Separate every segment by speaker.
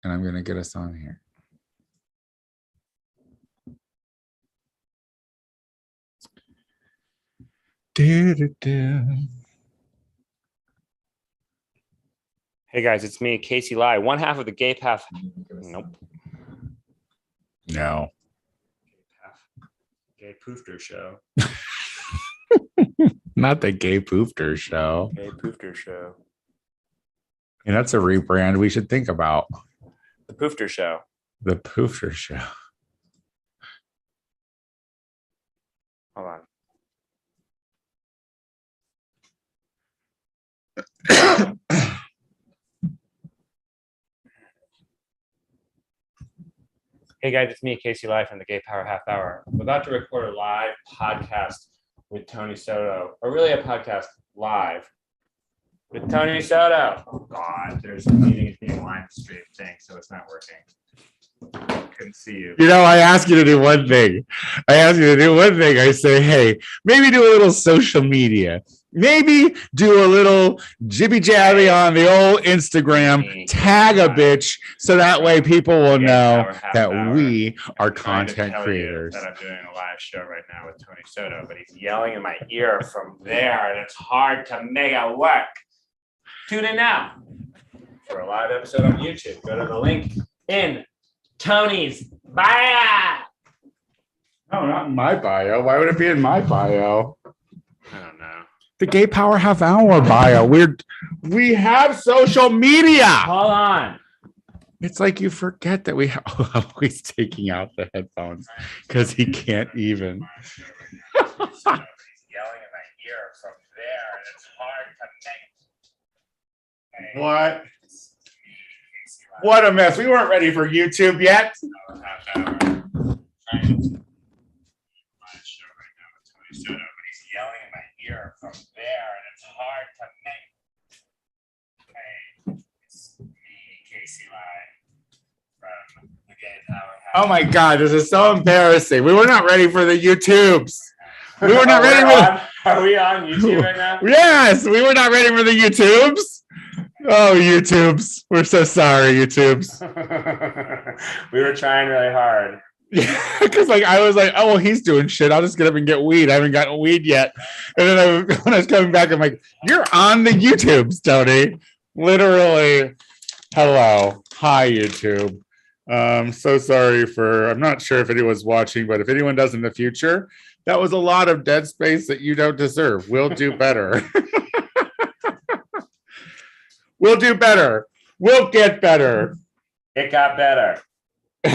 Speaker 1: and I'm going to get us on here.
Speaker 2: Hey guys, it's me, Casey Lai, one half of the Gphh. Nope.
Speaker 1: No.
Speaker 2: Gay Poofter Show.
Speaker 1: Not the Gay Poofter Show.
Speaker 2: Gay Poofter Show.
Speaker 1: And that's a rebrand we should think about.
Speaker 2: The Poofter Show.
Speaker 1: The Poofter Show.
Speaker 2: Hold on. Hey guys, it's me, Casey Lai from the Gay Power Half Hour. We're about to record a live podcast with Tony Soto, or really a podcast live with Tony Soto. Oh God, there's a meeting is being live stream thing, so it's not working. Couldn't see you.
Speaker 1: You know, I ask you to do one thing. I say, hey, maybe do a little social media. Maybe do a little jibby jabby on the old Instagram, tag a bitch, so that way people will know that we are content creators.
Speaker 2: That I'm doing a live show right now with Tony Soto, but he's yelling in my ear from there, and it's hard to make it work. Tune in now for a live episode on YouTube. Go to the link in Tony's bio.
Speaker 1: No, not in my bio. Why would it be in my bio?
Speaker 2: I don't know.
Speaker 1: The Gay Power Half Hour bio. We have social media.
Speaker 2: Hold on.
Speaker 1: It's like you forget that we he's taking out the headphones because he can't even.
Speaker 2: He's yelling in my ear from there, and it's hard to make.
Speaker 1: What? What a mess. We weren't ready for YouTube yet.
Speaker 2: Yelling in my ear from there, and it's hard to make. Hey, it's me, Casey Lai from the Gay Power.
Speaker 1: Oh my God, this is so embarrassing. We were not ready for the YouTubes. We were not ready for.
Speaker 2: Are we on YouTube right now?
Speaker 1: Yes, we were not ready for the YouTubes. Oh, YouTubes. We're so sorry, YouTubes.
Speaker 2: We were trying really hard.
Speaker 1: Yeah, because I was like, oh, well, he's doing shit. I'll just get up and get weed. I haven't gotten weed yet. And then when I was coming back, I'm like, you're on the YouTubes, Tony. Literally. Hello. Hi, YouTube. So sorry I'm not sure if anyone's watching, but if anyone does in the future, that was a lot of dead space that you don't deserve. We'll do better. We'll do better. We'll get better.
Speaker 2: It got better.
Speaker 1: But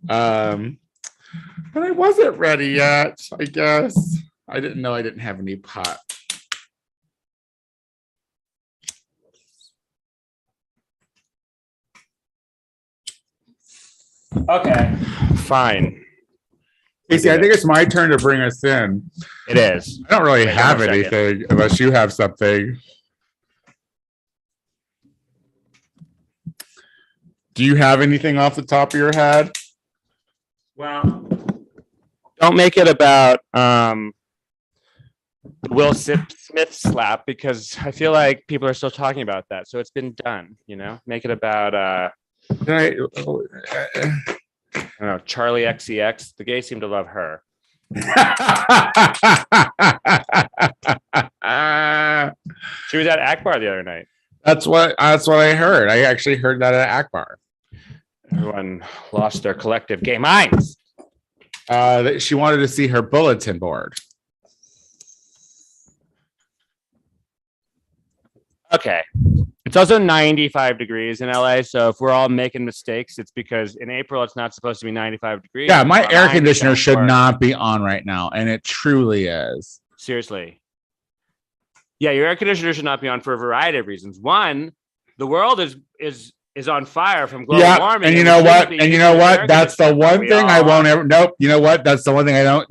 Speaker 1: I wasn't ready yet, I guess. I didn't know I didn't have any pot.
Speaker 2: Okay, fine.
Speaker 1: Casey, I think it's my turn to bring us in.
Speaker 2: It is.
Speaker 1: I don't really have anything unless you have something. Do you have anything off the top of your head?
Speaker 2: Well, don't make it about Will Smith slap, because I feel like people are still talking about that. So it's been done, Make it about I don't know, Charlie XCX. The gays seem to love her. She was at Akbar the other night.
Speaker 1: That's what I heard. I actually heard that at Akbar.
Speaker 2: Everyone lost their collective gay minds.
Speaker 1: She wanted to see her bulletin board.
Speaker 2: Okay. It's also 95 degrees in LA. So if we're all making mistakes, it's because in April, it's not supposed to be 95 degrees.
Speaker 1: Yeah, my air conditioner should not be on right now. And it truly is.
Speaker 2: Seriously. Yeah, your air conditioner should not be on for a variety of reasons. One, the world is on fire from global warming.
Speaker 1: And you know what? That's the one thing I won't ever. Nope. You know what? That's the one thing I don't.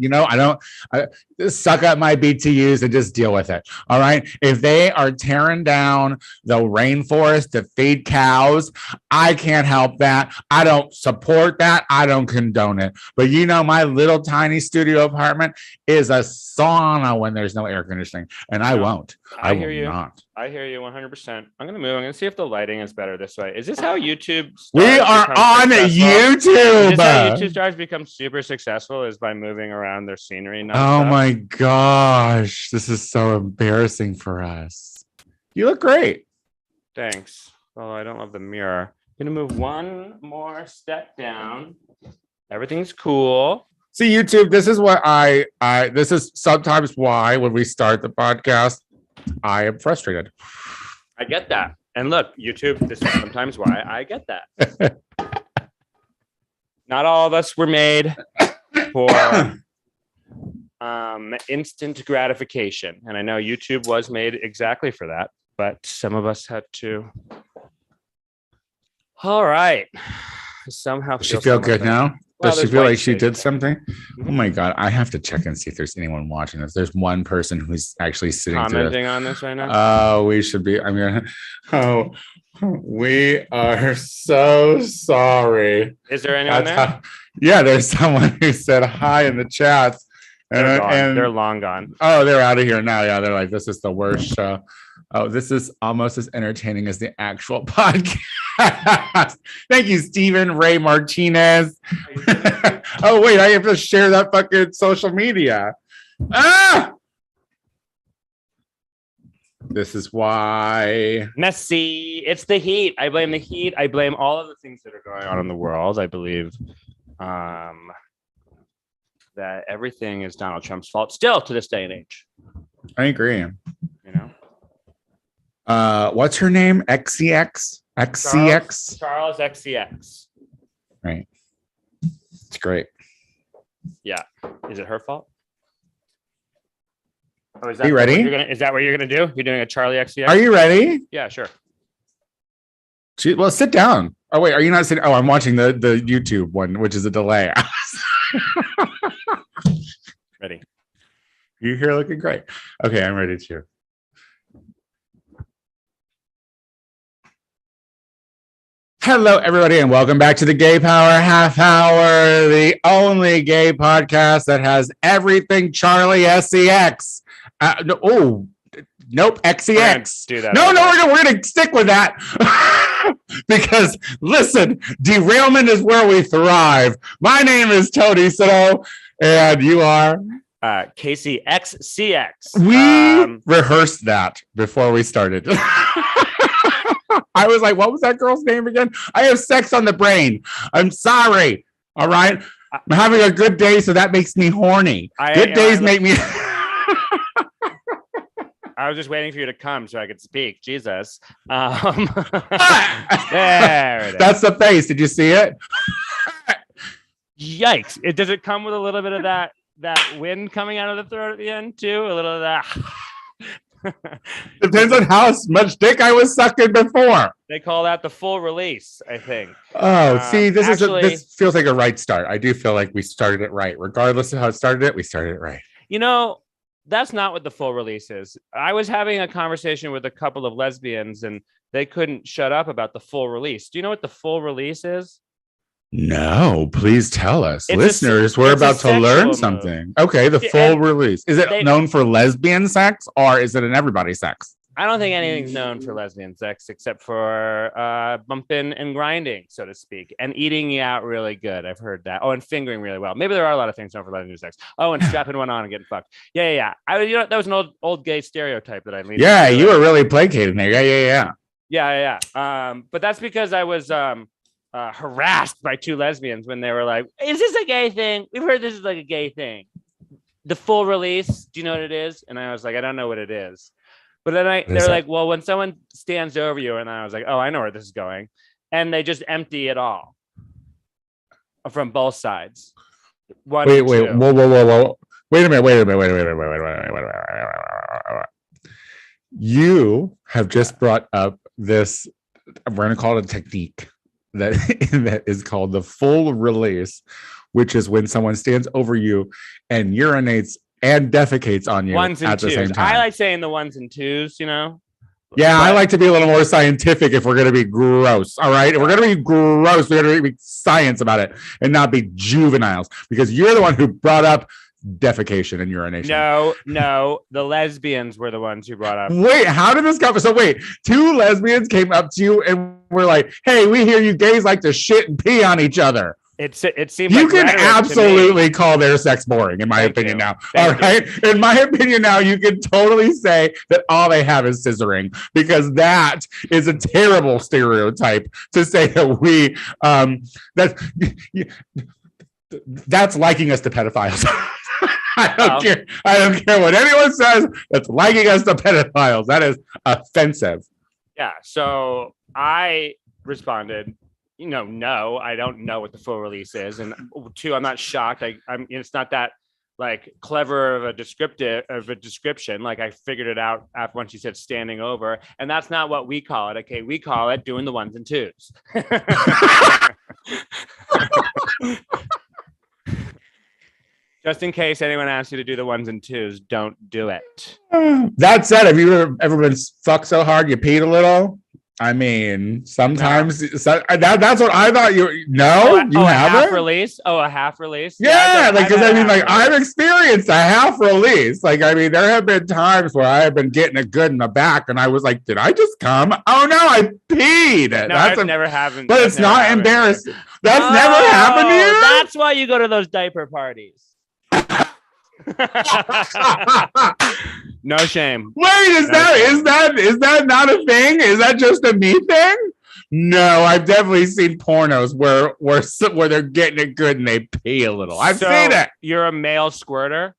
Speaker 1: suck up my BTUs and just deal with it. All right. If they are tearing down the rainforest to feed cows, I can't help that. I don't support that. I don't condone it. But my little tiny studio apartment is a sauna when there's no air conditioning, and I won't. I
Speaker 2: hear
Speaker 1: will
Speaker 2: you.
Speaker 1: not.
Speaker 2: I hear you 100%. I'm going to move. I'm going to see if the lighting is better this way. Is this how YouTube
Speaker 1: We are on YouTube.
Speaker 2: Is this how YouTube stars become super successful, is by moving around their scenery?
Speaker 1: Oh my gosh. This is so embarrassing for us. You look great.
Speaker 2: Thanks. Although I don't love the mirror. I'm going to move one more step down. Everything's cool.
Speaker 1: See, YouTube, this is what this is sometimes why when we start the podcast, I am frustrated.
Speaker 2: I get that. And look, YouTube, this is sometimes why I get that. Not all of us were made for instant gratification. And I know YouTube was made exactly for that, but some of us had to. All right. Somehow.
Speaker 1: Does she feel good now? Does she feel like she did something? Oh my God. I have to check and see if there's anyone watching this. There's one person who's actually sitting
Speaker 2: commenting on this right now.
Speaker 1: Oh, we should be. We are so sorry.
Speaker 2: Is there anyone there?
Speaker 1: Yeah, there's someone who said hi in the chats. And
Speaker 2: they're long gone.
Speaker 1: Oh, they're out of here now. Yeah, they're like, this is the worst show. Oh, this is almost as entertaining as the actual podcast. Thank you, Stephen Ray Martinez. Oh, wait, I have to share that fucking social media. This is why.
Speaker 2: Messy. It's the heat. I blame the heat. I blame all of the things that are going on in the world. I believe that everything is Donald Trump's fault still to this day and age.
Speaker 1: I agree. What's her name? XCX? XCX?
Speaker 2: Charles XCX.
Speaker 1: Right. It's great.
Speaker 2: Yeah. Is it her fault?
Speaker 1: Are you ready?
Speaker 2: Is that what you're going to do? You're doing a Charlie XCX?
Speaker 1: Are you ready?
Speaker 2: Yeah, sure.
Speaker 1: Well, sit down. Oh, wait. Are you not sitting? Oh, I'm watching the YouTube one, which is a delay.
Speaker 2: Ready.
Speaker 1: You're here looking great. Okay, I'm ready too. Hello, everybody, and welcome back to the Gay Power Half Hour, the only gay podcast that has everything Charlie SCX. Nope, XCX.
Speaker 2: Do that.
Speaker 1: No, we're gonna stick with that because listen, derailment is where we thrive. My name is Tony Soto, and you are
Speaker 2: Casey XCX.
Speaker 1: We rehearsed that before we started. I was like, what was that girl's name again? I have sex on the brain. I'm sorry. All right. I'm having a good day, so that makes me horny. Good days make me.
Speaker 2: I was just waiting for you to come so I could speak. Jesus. There it is.
Speaker 1: That's the face. Did you see it?
Speaker 2: Yikes. Does it come with a little bit of that wind coming out of the throat at the end, too? A little of that.
Speaker 1: Depends on how much dick I was sucking before.
Speaker 2: They call that the full release, I think.
Speaker 1: Oh, see, this feels like a right start. I do feel like we started it right. Regardless of how it started, we started it right.
Speaker 2: That's not what the full release is. I was having a conversation with a couple of lesbians, and they couldn't shut up about the full release. Do you know what the full release is?
Speaker 1: No, please tell us. Listeners, we're about to learn something. Okay, the full release. Is it known for lesbian sex, or is it an everybody sex?
Speaker 2: I don't think anything's known for lesbian sex except for bumping and grinding, so to speak, and eating you out really good. I've heard that. Oh, and fingering really well. Maybe there are a lot of things known for lesbian sex. Oh, and strapping one on and getting fucked. Yeah. That was an old gay stereotype that I leaned.
Speaker 1: Yeah, you were really placated there.
Speaker 2: Yeah. But that's because I was harassed by two lesbians when they were like, "Is this a gay thing? We've heard this is like a gay thing." The full release. Do you know what it is? And I was like, I don't know what it is. But then they're like, well, when someone stands over you, and I was like, oh, I know where this is going. And they just empty it all from both sides. Wait,
Speaker 1: whoa. Wait a minute. You have just brought up this, we're going to call it a technique that is called the full release, which is when someone stands over you and urinates and defecates on you
Speaker 2: Ones and
Speaker 1: at the same
Speaker 2: twos.
Speaker 1: time.
Speaker 2: I like saying the ones and twos, you know?
Speaker 1: Yeah, I like to be a little more scientific if we're going to be gross. All right. If we're going to be gross, we're going to be science about it and not be juveniles, because you're the one who brought up defecation and urination.
Speaker 2: No. The lesbians were the ones who brought up.
Speaker 1: Wait, how did this come? So wait, two lesbians came up to you and were like, hey, we hear you gays like to shit and pee on each other.
Speaker 2: It seems
Speaker 1: you
Speaker 2: like
Speaker 1: can absolutely call their sex boring, in my opinion now. All right. In my opinion now, you can totally say that all they have is scissoring, because that is a terrible stereotype to say that we that's liking us to pedophiles. I don't care. I don't care what anyone says. That's liking us to pedophiles. That is offensive.
Speaker 2: Yeah. So I responded, no, I don't know what the full release is, and two, I'm not shocked. It's not that like clever of a description. Like I figured it out after when she said standing over, and that's not what we call it. Okay, we call it doing the ones and twos. Just in case anyone asks you to do the ones and twos, don't do it.
Speaker 1: That said, have you ever been fucked so hard you peed a little? I mean, sometimes that's what I thought. You haven't?
Speaker 2: A half release. A half release.
Speaker 1: Yeah, because I've experienced a half release. Like, I mean, there have been times where I have been getting it good in the back, and I was like, "Did I just come? Oh no, I peed."
Speaker 2: No, that's never happened.
Speaker 1: But it's not embarrassing. That's never happened to you.
Speaker 2: That's why you go to those diaper parties. No shame.
Speaker 1: Wait, is that not a thing? Is that just a me thing? No, I've definitely seen pornos where they're getting it good and they pee a little. I've seen it.
Speaker 2: You're a male squirter?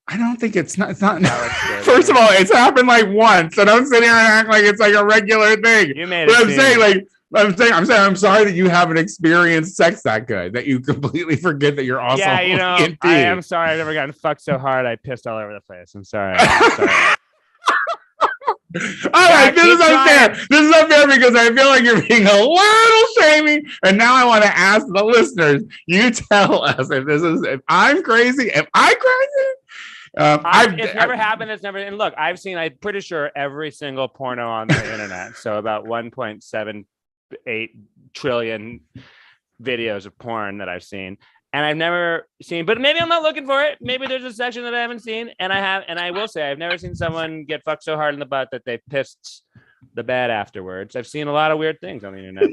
Speaker 1: I don't think it's not. First of all, it's happened like once, so don't sit here and act like it's like a regular thing.
Speaker 2: You made it.
Speaker 1: I'm sorry that you haven't experienced sex that good, that you completely forget that you're also.
Speaker 2: Yeah, I am sorry. I've never gotten fucked so hard I pissed all over the place. I'm sorry. All
Speaker 1: right, this is unfair. This is unfair because I feel like you're being a little shaming, and now I want to ask the listeners. You tell us if I'm crazy. Am I crazy?
Speaker 2: It's never happened. It's never. And look, I'm pretty sure every single porno on the internet. So about 1.78 trillion videos of porn that I've seen, and I've never seen. But maybe I'm not looking for it. Maybe there's a section that I haven't seen, and I will say I've never seen someone get fucked so hard in the butt that they pissed the bed afterwards. I've seen a lot of weird things on the internet.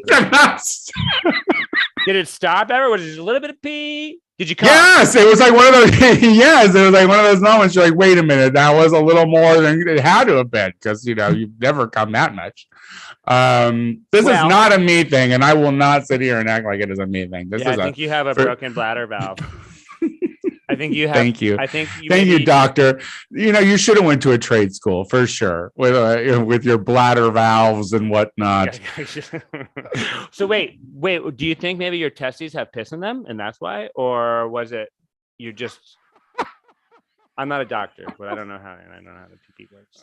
Speaker 2: Did it stop ever? Was it just a little bit of pee? Did you come?
Speaker 1: Yes, it was like one of those. Yes, it was like one of those moments. You're like, wait a minute, that was a little more than it had to have been, because you've never come that much. This is not a me thing, and I will not sit here and act like it is a me thing.
Speaker 2: I think you have a broken bladder valve. I think you have.
Speaker 1: Thank you.
Speaker 2: Thank
Speaker 1: you, doctor. You should have went to a trade school for sure with your bladder valves and whatnot.
Speaker 2: So wait. Do you think maybe your testes have piss in them, and that's why, or was it you just? I'm not a doctor, but I don't know how the pee works.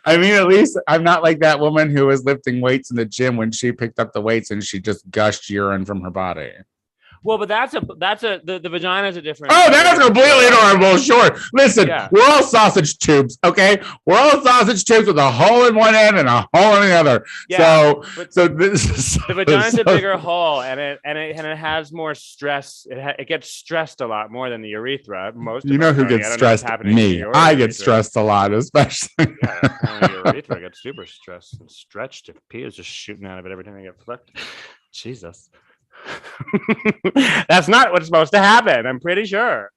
Speaker 1: I mean, at least I'm not like that woman who was lifting weights in the gym when she picked up the weights and she just gushed urine from her body.
Speaker 2: Well, but the vagina is a different.
Speaker 1: Oh, that's completely normal. Sure. Listen, We're all sausage tubes, okay? We're all sausage tubes with a hole in one end and a hole in the other. Yeah,
Speaker 2: the vagina is a bigger hole, and it has more stress. It gets stressed a lot more than the urethra.
Speaker 1: Who gets stressed? Me. I get stressed a lot, especially.
Speaker 2: The urethra gets super stressed and stretched. If pee is just shooting out of it every time I get flicked. Jesus. That's not what's supposed to happen. I'm pretty sure.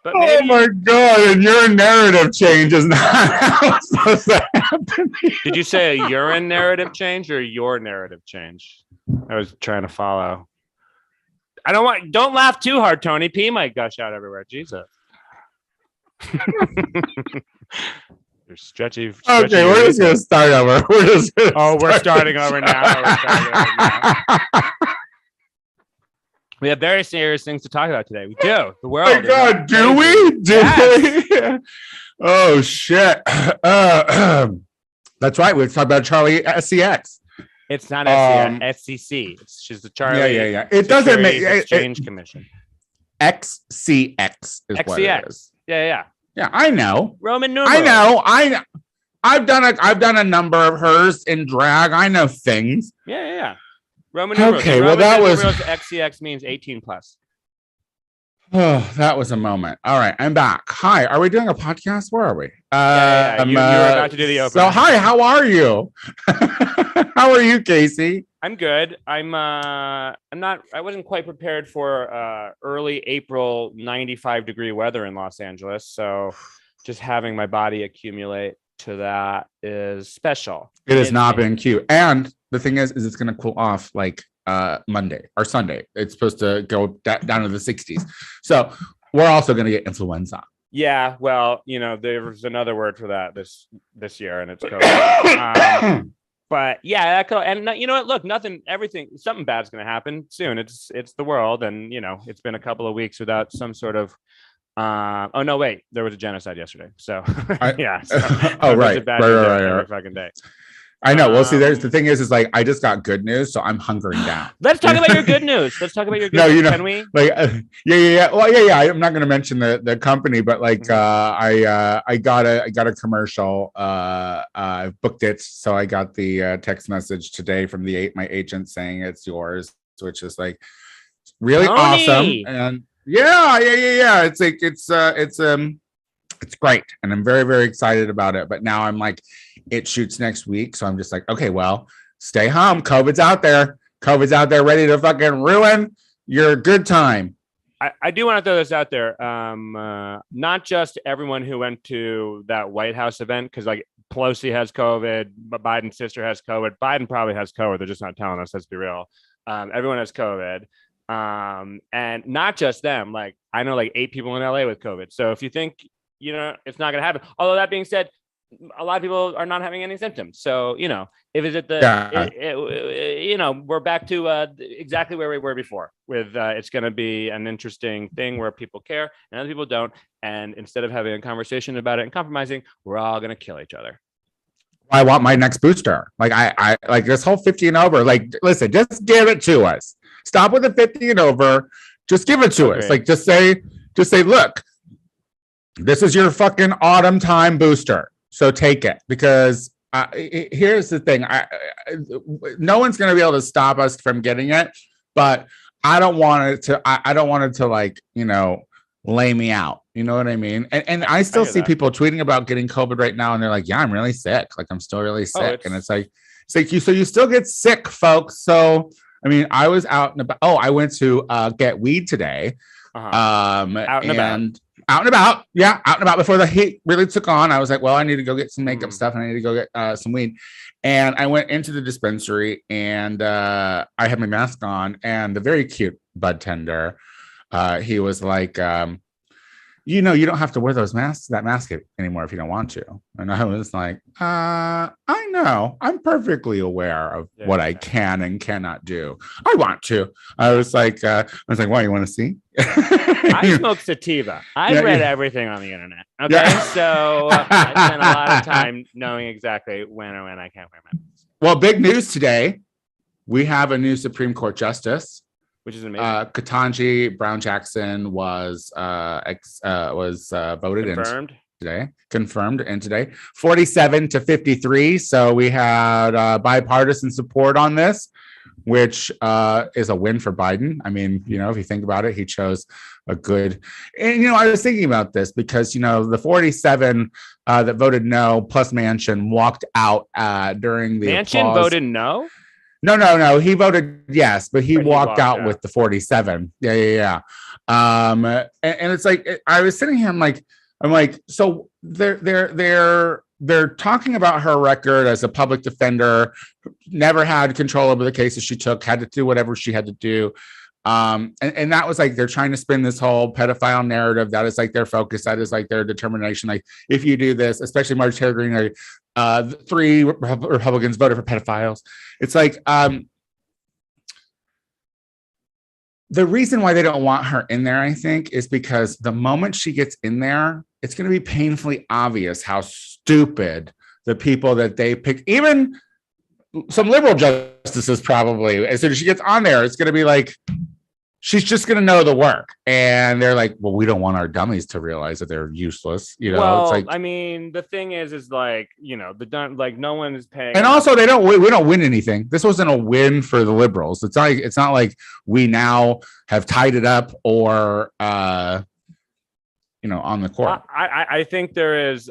Speaker 2: But
Speaker 1: oh my god! And your narrative change is not how it's supposed to happen.
Speaker 2: Did you say a urine narrative change or your narrative change? I was trying to follow. Don't laugh too hard, Tony. Pee might gush out everywhere. Jesus. You're stretchy.
Speaker 1: Okay, we're just gonna start over.
Speaker 2: We're starting over now. We have very serious things to talk about today. We do. The world.
Speaker 1: Oh my god, do we? We? Oh shit. That's right. We're talking about Charlie SCX.
Speaker 2: It's not SEC. It's just the Charlie.
Speaker 1: Yeah. It doesn't make
Speaker 2: Exchange Commission.
Speaker 1: XCX is what it is.
Speaker 2: Yeah.
Speaker 1: I know.
Speaker 2: Roman numerals.
Speaker 1: I know. I've done a number of hers in drag. I know things.
Speaker 2: Yeah. Roman numerals.
Speaker 1: Okay, well that was
Speaker 2: XCX means 18 plus.
Speaker 1: Oh, that was a moment. All right, I'm back. Hi, are we doing a podcast? Where are we?
Speaker 2: You were about to do the opening.
Speaker 1: So, hi, how are you? How are you, Casey?
Speaker 2: I'm good. I wasn't quite prepared for early April 95-degree weather in Los Angeles. So, just having my body accumulate to that is special.
Speaker 1: It has not been cute. And the thing is it's going to cool off like Monday or Sunday. It's supposed to go down to the 60s. So we're also going to get influenza.
Speaker 2: Yeah, well, there's another word for that this year, and it's COVID. But yeah, and you know what? Look, something bad's going to happen soon. It's the world, and it's been a couple of weeks without some sort of. Oh no, wait! There was a genocide yesterday. So yeah. So,
Speaker 1: right.
Speaker 2: Fucking day.
Speaker 1: I know. Well, see, the thing is like I just got good news, so I'm hunkering down.
Speaker 2: Let's talk about your good news. News. Can we?
Speaker 1: Like, yeah. Well, yeah. I'm not going to mention the company, but like, I got a commercial. I booked it, so I got the text message today from my agent saying it's yours, which is like really awesome. And yeah. It's like it's great, and I'm very, very excited about it. But now I'm like, it shoots next week, so I'm just like, okay, well, stay home. COVID's out there, ready to fucking ruin your good time.
Speaker 2: I do want to throw this out there. Not just everyone who went to that White House event, because like Pelosi has COVID, but Biden's sister has COVID. Biden probably has COVID. They're just not telling us. Let's be real. Everyone has COVID. And not just them. Like I know like 8 people in LA with COVID. So if you think it's not going to happen. Although that being said, a lot of people are not having any symptoms. So, if it's we're back to exactly where we were before with it's going to be an interesting thing where people care and other people don't. And instead of having a conversation about it and compromising, we're all going to kill each other.
Speaker 1: I want my next booster. Like I like this whole 50 and over, like, listen, just give it to us. Stop with the 50 and over. Just give it to us. Like, just say, look, this is your fucking autumn time booster. So take it, because here's the thing. No one's going to be able to stop us from getting it, but I don't want it to, I don't want it to like, lay me out. You know what I mean? And I still see people tweeting about getting COVID right now. And they're like, yeah, I'm really sick. Like, I'm still really sick. And it's like you still get sick, folks. So, I mean, I was out and about. Oh, I went to get weed today. Out and about. Yeah, out and about before the heat really took on. I was like, well, I need to go get some makeup stuff and I need to go get some weed. And I went into the dispensary and I had my mask on, and the very cute bud tender, he was like, you don't have to wear that mask anymore if you don't want to. And I was like, I know, I'm perfectly aware of what I can and cannot do. I want to. I was like, well, you want to see?
Speaker 2: I smoke sativa. I read everything on the internet. Okay. So I spent a lot of time knowing exactly when or when I can't wear my mask.
Speaker 1: Well, big news today. We have a new Supreme Court justice,
Speaker 2: which is amazing.
Speaker 1: Ketanji Brown Jackson was voted in today, confirmed in today, 47-53. So we had bipartisan support on this, which is a win for Biden. I mean, if you think about it, he chose a good, and I was thinking about this because the 47 that voted no plus Manchin walked out during the
Speaker 2: Manchin
Speaker 1: applause.
Speaker 2: Voted no.
Speaker 1: No. He voted yes, but he walked out with the 47. Yeah. And it's like I was sitting here. I'm like, so they're talking about her record as a public defender, never had control over the cases she took, had to do whatever she had to do. And that was like they're trying to spin this whole pedophile narrative. That is like their focus. That is like their determination. Like if you do this, especially Marjorie Taylor Greene, like 3 Republicans voted for pedophiles. It's like the reason why they don't want her in there, I think, is because the moment she gets in there, it's going to be painfully obvious how stupid the people that they pick, even some liberal justices probably, as soon as she gets on there, it's going to be like, she's just going to know the work. And they're like, well, we don't want our dummies to realize that they're useless. You know,
Speaker 2: well,
Speaker 1: it's like,
Speaker 2: I mean, the thing is like, you know, like no one is paying.
Speaker 1: And also we don't win anything. This wasn't a win for the liberals. It's not like we now have tied it up or, on the court.
Speaker 2: I think there is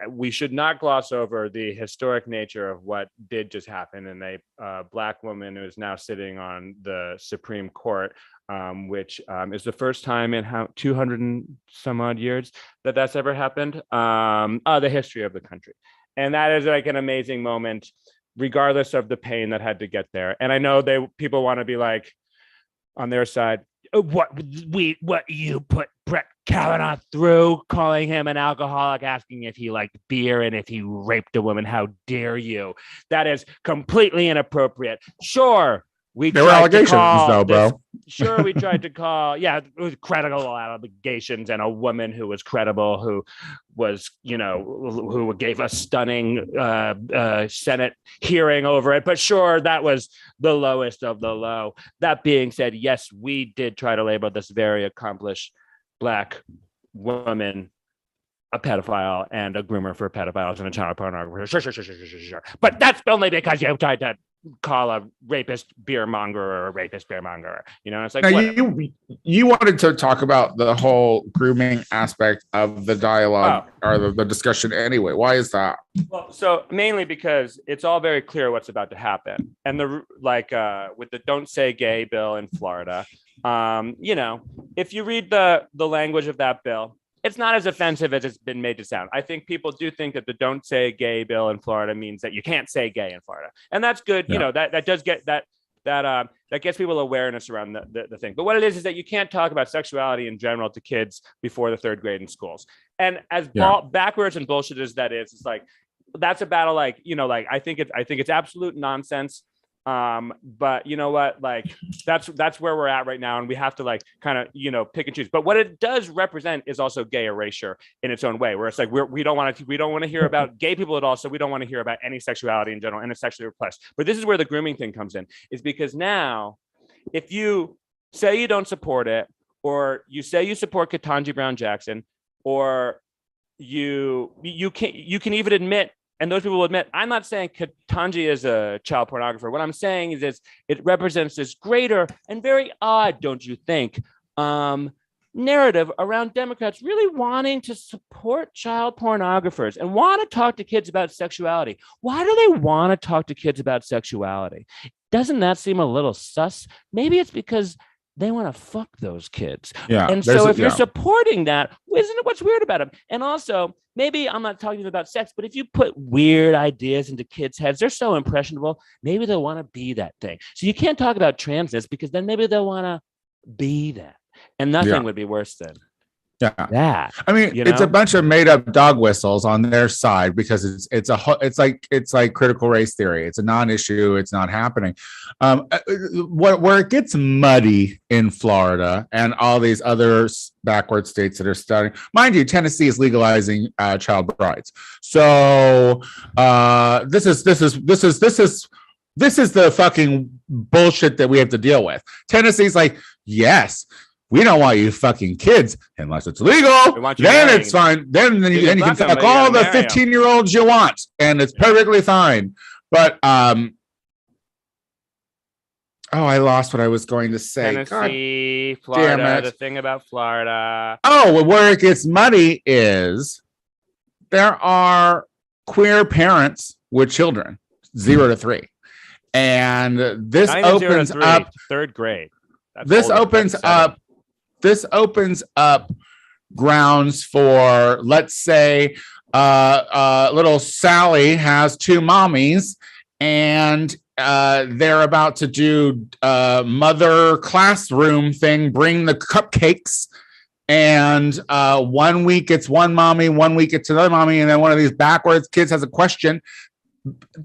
Speaker 2: we should not gloss over the historic nature of what did just happen. And a Black woman who is now sitting on the Supreme Court, which is the first time in 200 and some odd years that's ever happened, the history of the country. And that is like an amazing moment, regardless of the pain that had to get there. And I know people want to be like, on their side, what you put Brett Kavanaugh through, calling him an alcoholic, asking if he liked beer and if he raped a woman. How dare you? That is completely inappropriate. Sure, there were allegations, though, bro. Sure, we tried to call, it was credible allegations, and a woman who was credible, who was, who gave a stunning Senate hearing over it. But sure, that was the lowest of the low. That being said, yes, we did try to label this very accomplished Black woman a pedophile and a groomer for pedophiles and a child pornographer. Sure. But that's only because you tried to call a rapist beer monger or a rapist beer monger. It's like,
Speaker 1: you wanted to talk about the whole grooming aspect of the dialogue or the discussion anyway. Why is that?
Speaker 2: Well, so mainly because it's all very clear what's about to happen. And with the Don't Say Gay bill in Florida, if you read the language of that bill, it's not as offensive as it's been made to sound. I think people do think that the Don't Say Gay bill in Florida means that you can't say gay in Florida. And that's good. Yeah. That does get that gets people awareness around the thing. But what it is that you can't talk about sexuality in general to kids before the third grade in schools. And as backwards and bullshit as that is, it's like, that's a battle. I think it's absolute nonsense. But you know what, that's where we're at right now, and we have to kind of pick and choose. But what it does represent is also gay erasure in its own way, where it's like we don't want to hear about gay people at all, so we don't want to hear about any sexuality in general, and it's sexually repressed. But this is where the grooming thing comes in, is because now if you say you don't support it, or you say you support Ketanji Brown Jackson, or you can even admit, and those people will admit, I'm not saying Ketanji is a child pornographer. What I'm saying is it represents this greater and very odd, don't you think, narrative around Democrats really wanting to support child pornographers and want to talk to kids about sexuality. Why do they want to talk to kids about sexuality? Doesn't that seem a little sus? Maybe it's because they want to fuck those kids. Yeah. And so if you're supporting that, isn't it what's weird about them? And also, maybe I'm not talking about sex, but if you put weird ideas into kids' heads, they're so impressionable, maybe they'll want to be that thing. So you can't talk about transness, because then maybe they'll want to be that. And nothing would be worse than that.
Speaker 1: I mean, it's a bunch of made up dog whistles on their side, because it's like critical race theory. It's a non-issue. It's not happening. Where it gets muddy in Florida and all these other backward states that are starting, mind you, Tennessee is legalizing child brides. So this is the fucking bullshit that we have to deal with. Tennessee's like, yes, we don't want you fucking kids unless it's legal. Then it's fine. Then you can fuck all the 15-year-olds you want, and it's perfectly fine. But I lost what I was going to say.
Speaker 2: Tennessee, Florida. The thing about Florida.
Speaker 1: Oh, where it gets muddy is there are queer parents with children, 0 to 3, and this opens up
Speaker 2: third grade.
Speaker 1: This opens up grounds for, let's say, little Sally has 2 mommies, and they're about to do mother classroom thing, bring the cupcakes, and 1 week it's one mommy, 1 week it's another mommy, and then one of these backwards kids has a question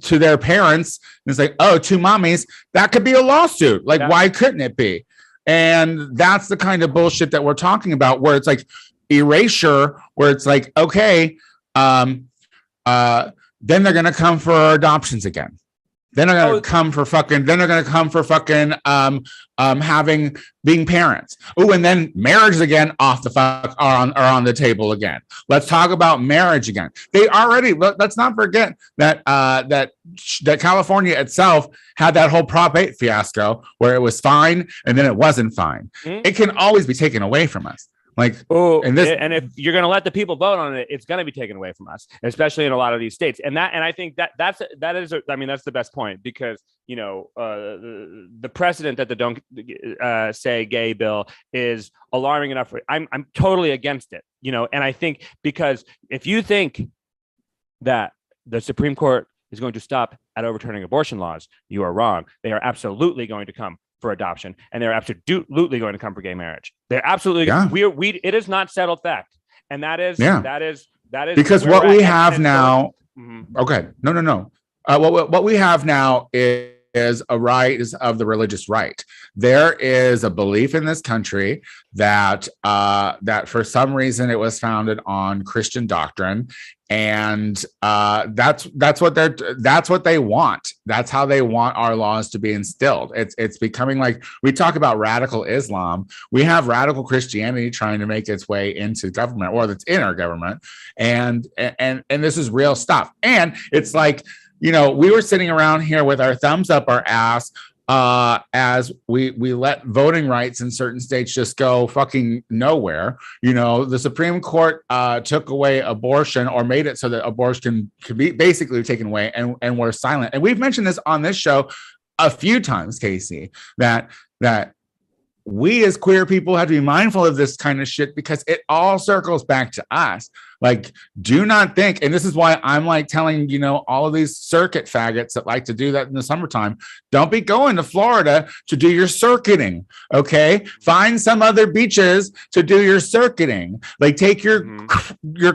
Speaker 1: to their parents, and it's like, oh, 2 mommies, that could be a lawsuit. Why couldn't it be? And that's the kind of bullshit that we're talking about, where it's like erasure, where it's like, okay, then they're going to come for adoptions again. Then they're going to come for fucking. Then they're going to come for fucking being parents. Oh, and then marriage again off the fuck are on the table again. Let's talk about marriage again. They already. Let's not forget that that California itself had that whole Prop 8 fiasco where it was fine and then it wasn't fine. It can always be taken away from us. Like,
Speaker 2: and if you're going to let the people vote on it, it's going to be taken away from us, especially in a lot of these states. And I think that's the best point, because, the precedent that the Don't Say Gay bill is alarming enough. I'm totally against it, and I think, because if you think that the Supreme Court is going to stop at overturning abortion laws, you are wrong. They are absolutely going to come for adoption, and they're absolutely going to come for gay marriage. They're absolutely it is not settled fact, and that is
Speaker 1: because what we have now. Okay, no. What we have now is a rise of the religious right. There is a belief in this country that that for some reason it was founded on Christian doctrine, and that's what they want. That's how they want our laws to be instilled. It's becoming like, we talk about radical Islam. We have radical Christianity trying to make its way into government, or that's in our government, and this is real stuff. And it's like, we were sitting around here with our thumbs up our ass as we let voting rights in certain states just go fucking nowhere. The Supreme Court took away abortion, or made it so that abortion could be basically taken away, and we're silent. And we've mentioned this on this show a few times, Casey, that we as queer people have to be mindful of this kind of shit, because it all circles back to us. Like, do not think, and this is why I'm like telling, all of these circuit faggots that like to do that in the summertime, don't be going to Florida to do your circuiting. Okay. Find some other beaches to do your circuiting. Like, take your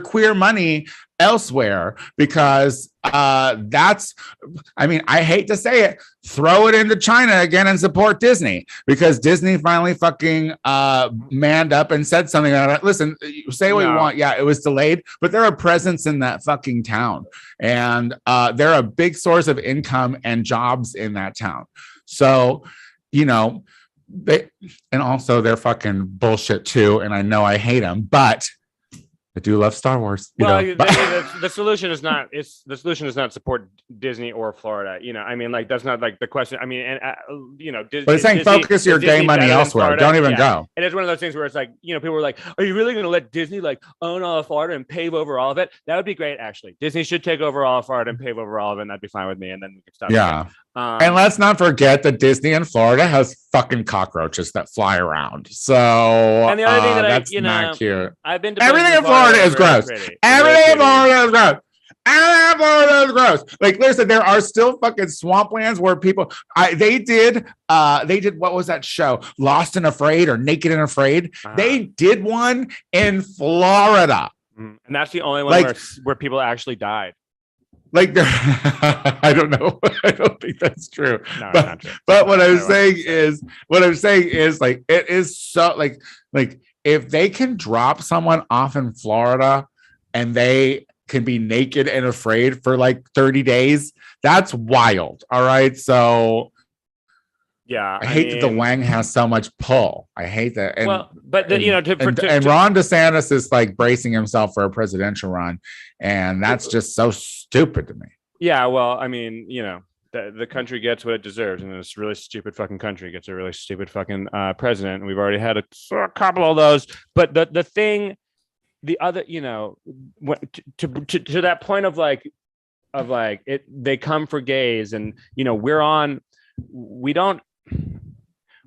Speaker 1: queer money elsewhere, because I hate to say it, throw it into China again and support Disney, because Disney finally fucking manned up and said something about it. Listen, say what you want. Yeah, it was delayed, but they're a presence in that fucking town, and they're a big source of income and jobs in that town. So, and also they're fucking bullshit too. And I know I hate them, but I do love Star Wars.
Speaker 2: The solution is not support Disney or Florida. That's not like the question. I mean, and
Speaker 1: but it's saying focus your gay money elsewhere. Don't even go.
Speaker 2: And it's one of those things where it's like, people were like, "Are you really going to let Disney own all of Florida and pave over all of it?" That would be great. Actually, Disney should take over all of Florida and pave over all of it, and that'd be fine with me. And then we can stop.
Speaker 1: Yeah. And let's not forget that Disney in Florida has fucking cockroaches that fly around. So
Speaker 2: and the other thing
Speaker 1: that's not cute.
Speaker 2: I've been to
Speaker 1: everything in Florida is gross. Everything in Florida is gross. Everything in Florida is gross. Like, listen, there are still fucking swamplands where people they did what was that show? Lost and Afraid, or Naked and Afraid. They did one in Florida.
Speaker 2: And that's the only one where people actually died.
Speaker 1: Like, I don't know. I don't think that's true.
Speaker 2: No, it's not true.
Speaker 1: But what I'm saying is, like, it is so like if they can drop someone off in Florida and they can be naked and afraid for like 30 days, that's wild. All right. So
Speaker 2: yeah,
Speaker 1: I hate that the Wang has so much pull. I hate that. And,
Speaker 2: Ron
Speaker 1: DeSantis is like bracing himself for a presidential run, and that's just so stupid to me.
Speaker 2: Yeah, well, I mean, the country gets what it deserves, and this really stupid fucking country gets a really stupid fucking president. And we've already had a couple of those. But the thing, the other, to that point of it, they come for gays, and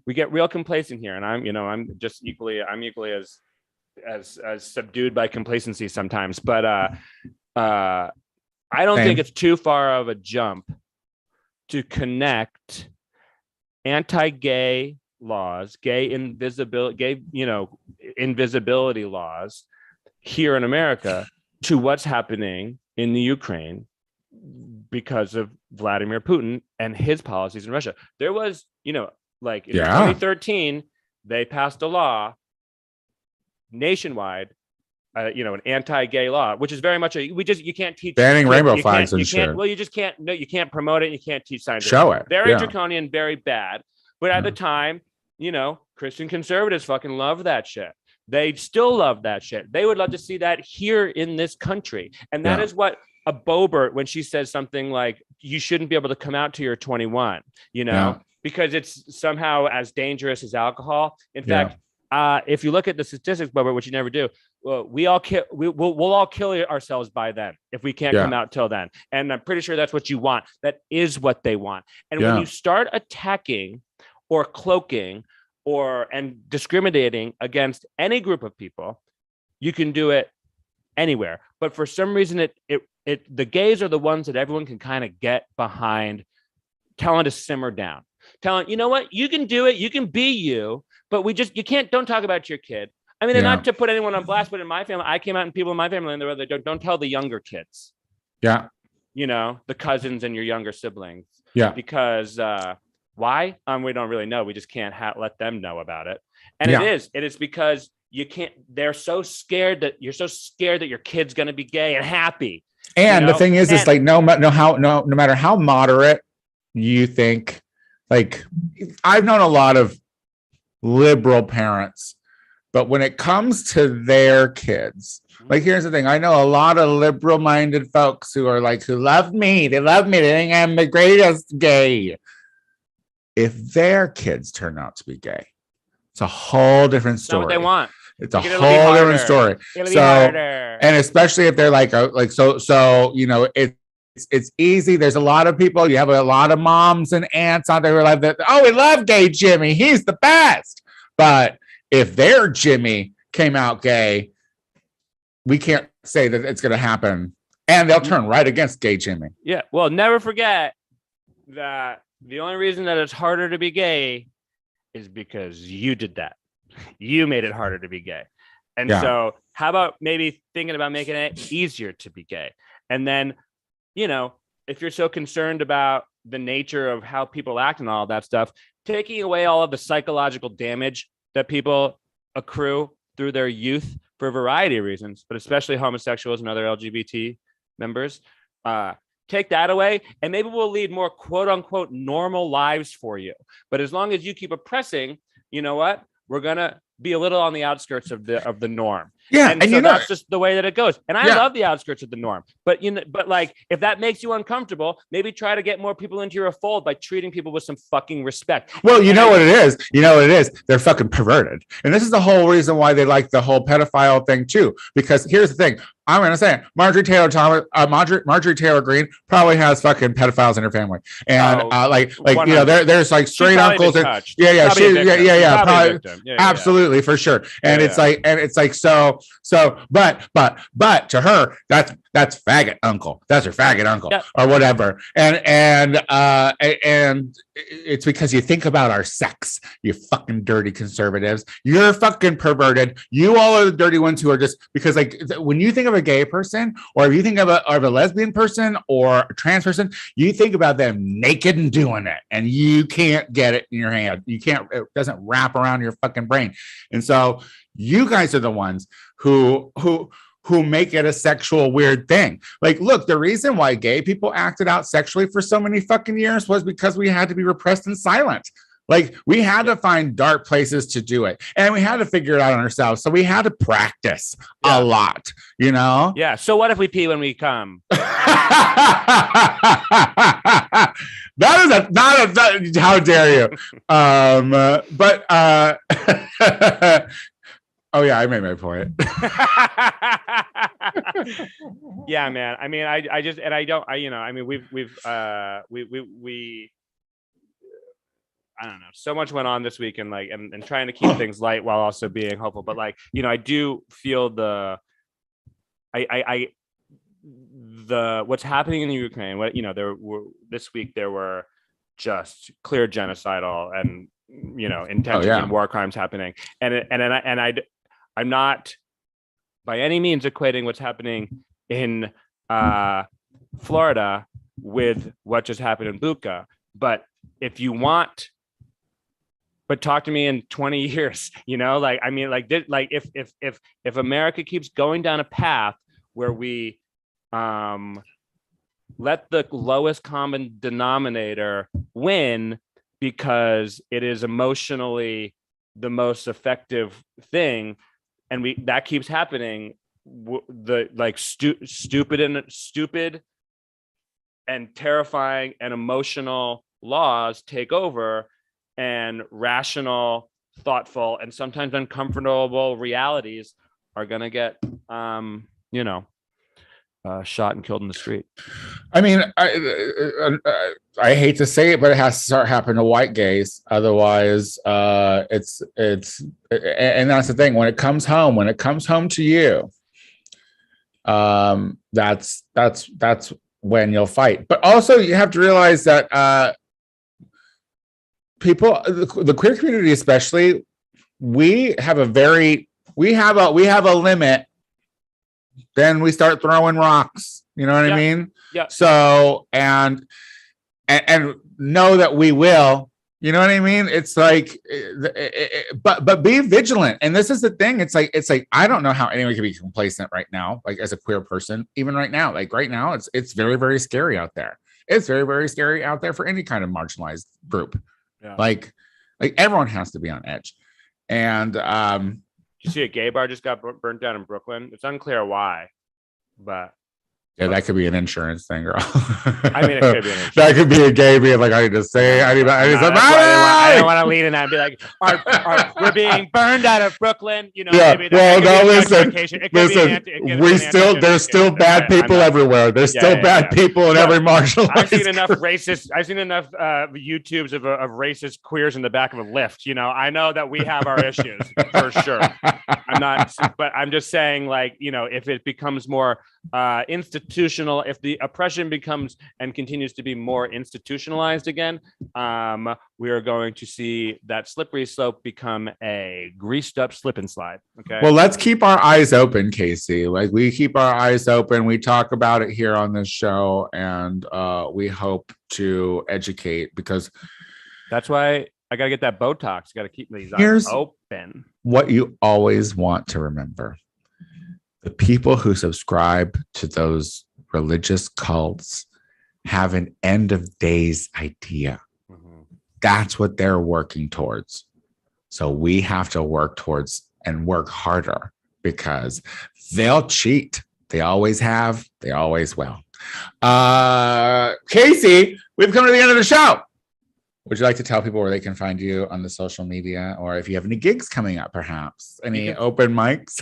Speaker 2: we get real complacent here, and I'm equally as subdued by complacency sometimes, but I don't think it's too far of a jump to connect anti-gay laws, invisibility laws here in America to what's happening in the Ukraine because of Vladimir Putin and his policies in Russia. There was, in 2013, they passed a law nationwide an anti-gay law, which is very much you can't teach
Speaker 1: banning rainbow
Speaker 2: you
Speaker 1: flags
Speaker 2: can't,
Speaker 1: and shit.
Speaker 2: well, you just can't. No, you can't promote it. You can't teach science.
Speaker 1: Show it.
Speaker 2: Very
Speaker 1: Yeah.
Speaker 2: draconian, very bad. But at the time, Christian conservatives fucking love that shit. They still love that shit. They would love to see that here in this country. And that is what a Boebert, when she says something like, you shouldn't be able to come out till you're 21, because it's somehow as dangerous as alcohol. In fact, if you look at the statistics, Boebert, which you never do, we'll all kill ourselves by then if we can't come out till then. And I'm pretty sure that's what you want. That is what they want. And when you start attacking or cloaking and discriminating against any group of people, you can do it anywhere. But for some reason, the gays are the ones that everyone can kind of get behind, telling to simmer down, telling, you know what, you can do it, you can be you, but don't talk about your kid. I mean, not to put anyone on blast, but in my family, I came out and people in my family, and they don't tell the younger kids. Yeah. The cousins and your younger siblings. Yeah. Because why? We don't really know. We just can't let them know about it. And it is because you can't, they're so scared that your kid's going to be gay and happy.
Speaker 1: And the thing is, it's like, no matter how moderate you think, like, I've known a lot of liberal parents, but when it comes to their kids, like, here's the thing. I know a lot of liberal minded folks who are like, who love me. They love me. They think I'm the greatest gay. If their kids turn out to be gay, it's a whole different story.
Speaker 2: Not what they want.
Speaker 1: It's a whole different story. So, and especially if they're it's easy. There's a lot of people. You have a lot of moms and aunts out there who are like that. Oh, we love gay Jimmy. He's the best. But if their Jimmy came out gay, we can't say that it's going to happen, and they'll turn right against gay Jimmy.
Speaker 2: Yeah. Well, never forget that the only reason that it's harder to be gay is because you did that. You made it harder to be gay. And so how about maybe thinking about making it easier to be gay? And then, if you're so concerned about the nature of how people act and all that stuff, taking away all of the psychological damage that people accrue through their youth for a variety of reasons, but especially homosexuals and other LGBT members, take that away, and maybe we'll lead more quote unquote normal lives for you. But as long as you keep oppressing, you know what? We're going to be a little on the outskirts of the norm. Yeah. And so that's just the way that it goes. And I love the outskirts of the norm, but like, if that makes you uncomfortable, maybe try to get more people into your fold by treating people with some fucking respect.
Speaker 1: Well, you know what it is. They're fucking perverted. And this is the whole reason why they like the whole pedophile thing too. Because here's the thing. I'm going to say it. Marjorie Taylor Greene probably has fucking pedophiles in her family. And there's like straight uncles. Absolutely, for sure. And it's like, but to her, that's faggot uncle. That's her faggot uncle or whatever. And it's because you think about our sex, you fucking dirty conservatives. You're fucking perverted. You all are the dirty ones who are just, because like when you think of a gay person, or if you think of a lesbian person or a trans person, you think about them naked and doing it, and you can't get it in your hand. It doesn't wrap around your fucking brain. And so you guys are the ones who make it a sexual weird thing. Like, look, the reason why gay people acted out sexually for so many fucking years was because we had to be repressed and silent. Like, we had to find dark places to do it, and we had to figure it out on ourselves. So we had to practice a lot,
Speaker 2: Yeah. So what if we pee when we come?
Speaker 1: How dare you? Oh yeah, I made my point.
Speaker 2: Yeah, man. I mean, I don't know. So much went on this week, and and trying to keep things light while also being hopeful. But I do feel what's happening in the Ukraine. This week there were just clear genocidal and intentions and war crimes happening, I'm not by any means equating what's happening in Florida with what just happened in Bucha. But if you want but talk to me in 20 years, like, I mean, like, if America keeps going down a path where we let the lowest common denominator win because it is emotionally the most effective thing, and that keeps happening, the like stupid and terrifying and emotional laws take over, and rational, thoughtful, and sometimes uncomfortable realities are going to get, shot and killed in the street.
Speaker 1: I mean, I hate to say it, but it has to start happening to white gays. Otherwise, it's and that's the thing. When it comes home to you, that's when you'll fight. But also, you have to realize that people, the queer community especially, we have a limit. Then we start throwing rocks. You know what I mean?
Speaker 2: Yeah.
Speaker 1: So and know that we will. You know what I mean? It's like, but be vigilant. And this is the thing. It's like I don't know how anyone can be complacent right now. Like as a queer person, even right now, like right now, it's very, very scary out there. It's very, very scary out there for any kind of marginalized group. Yeah. Like everyone has to be on edge. And
Speaker 2: you see a gay bar just got burnt down in Brooklyn. It's unclear why, but
Speaker 1: yeah, that could be an insurance thing, girl.
Speaker 2: I mean, it could be an insurance.
Speaker 1: That could be a gay being like, I need to say, I
Speaker 2: don't want to lean in that and be like, we're being burned out of Brooklyn.
Speaker 1: Yeah. Maybe listen, there's still bad people everywhere. There's still bad people in every marginalized.
Speaker 2: I've seen enough YouTubes of racist queers in the back of a lift. I know that we have our issues for sure. I'm just saying, like, if it becomes more institutional, if the oppression becomes and continues to be more institutionalized again, we are going to see that slippery slope become a greased up slip and slide. Okay.
Speaker 1: Well, let's keep our eyes open, Casey. Like, we keep our eyes open. We talk about it here on this show, and we hope to educate, because
Speaker 2: that's why I gotta get that Botox. Got to keep these eyes open.
Speaker 1: What you always want to remember: the people who subscribe to those religious cults have an end of days idea. Mm-hmm. That's what they're working towards. So we have to work towards and work harder, because they'll cheat. They always have. They always will. Casey, we've come to the end of the show. Would you like to tell people where they can find you on the social media, or if you have any gigs coming up, perhaps any open mics?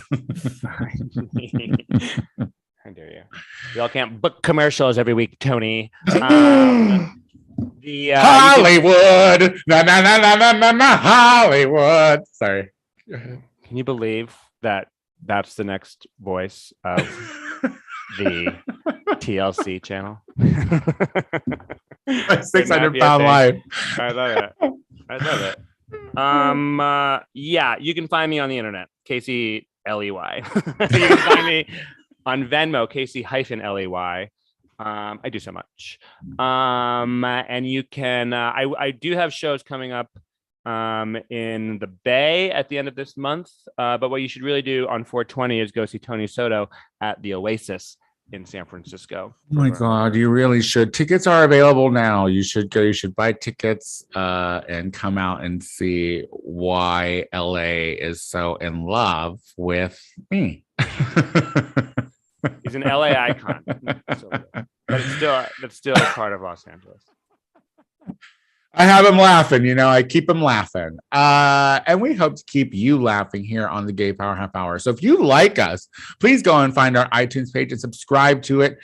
Speaker 2: How dare you? We all can't book commercials every week, Tony. Hollywood,
Speaker 1: Hollywood. Sorry.
Speaker 2: Can you believe that that's the next voice of the TLC channel?
Speaker 1: 600-pound life.
Speaker 2: I love it. Yeah, you can find me on the internet, Casey Ley. You can find me on Venmo, Casey-Ley. I do so much. And you can, I do have shows coming up in the Bay at the end of this month. But what you should really do on 420 is go see Tony Soto at the Oasis in San Francisco.
Speaker 1: Oh my God, you really should. Tickets are available now. You should go. You should buy tickets and come out and see why LA is so in love with me.
Speaker 2: He's an LA icon, but it's still part of Los Angeles.
Speaker 1: I have him laughing, I keep him laughing. And we hope to keep you laughing here on the Gay Power Half Hour. So if you like us, please go and find our iTunes page and subscribe to it.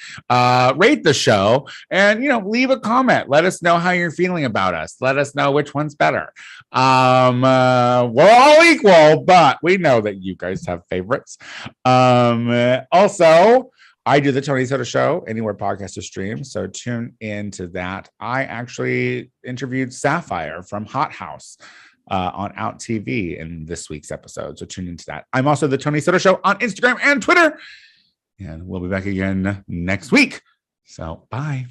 Speaker 1: Rate the show and, leave a comment. Let us know how you're feeling about us. Let us know which one's better. We're all equal, but we know that you guys have favorites. Also, I do the Tony Soto Show anywhere podcasts are streamed, so tune into that. I actually interviewed Sapphire from Hot House on Out TV in this week's episode, so tune into that. I'm also the Tony Soto Show on Instagram and Twitter, and we'll be back again next week. So bye.